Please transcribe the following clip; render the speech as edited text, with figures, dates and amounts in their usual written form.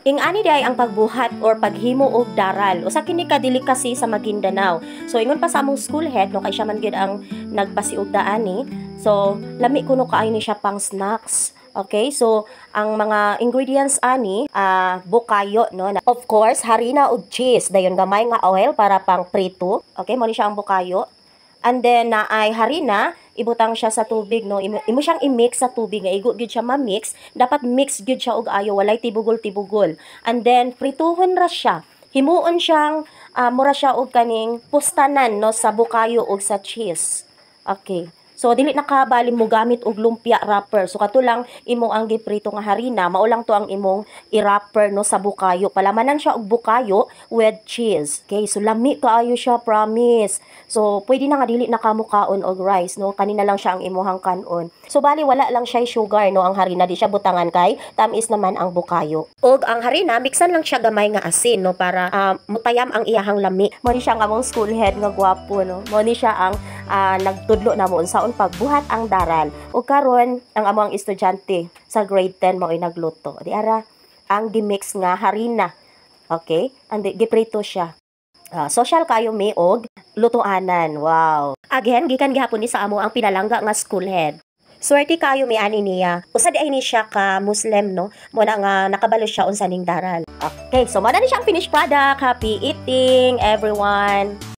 Ing ani day ang pagbuhat or paghimo og daral. Usa kini ka delicacy sa Maguindanao. So ingon pa sa among school head no kay siya man gyud ang nagbasiog daani. So lami kuno kaayo ni siya pang snacks. Okay, so ang mga ingredients ani bukayo no. Of course, harina ug cheese, dayon gamay nga oil para pang prito. Okay, mo ni siya ang bukayo. And then na ay harina, ibutang siya sa tubig no. Imo siyang i-mix sa tubig nga igo gyud siya ma-mix. Dapat mix gyud siya og ayo, walay tibugol-tibugol. And then prituhon ra siya. Himuon siyang mura siya og kaning pustanan no sa bukayo ug sa cheese. Okay. So dili nakabali mo gamit og lumpia wrapper. So katulang imo ang giprito nga harina, mao lang to ang imong i-wrapper no sa bukayo. Palamanan siya og bukayo with cheese. Okay, so lami kaayo siya, promise. So pwede na nga dili na kamo kaon og rice no. Kanina lang siya ang imuhang kanon. So bali wala lang siya sugar no ang harina, di siya butangan kay tamis naman ang bukayo. Og ang harina mixan lang siya gamay nga asin no para mutayam ang iyahang lami. Mo ni siya nga mong school head nga gwapo no. Mo ni siya ang nagtudlo na mo unsaon pagbuhat ang daral. O karon ang among estudyante sa grade 10 mo ay nagluto. Di ara ang gimix nga harina. Okay? And giprito siya. Social kayo mi og lutuanan. Wow. Again, gikan gihapon ni sa amo ang pinalangga nga school head. Swerte kayo mi ani niya. Usad ay ni siya ka Muslim no. Mo na nga nakabalo siya unsa ning daral. Okay, so mo na ni siya ang finished product. Happy eating everyone.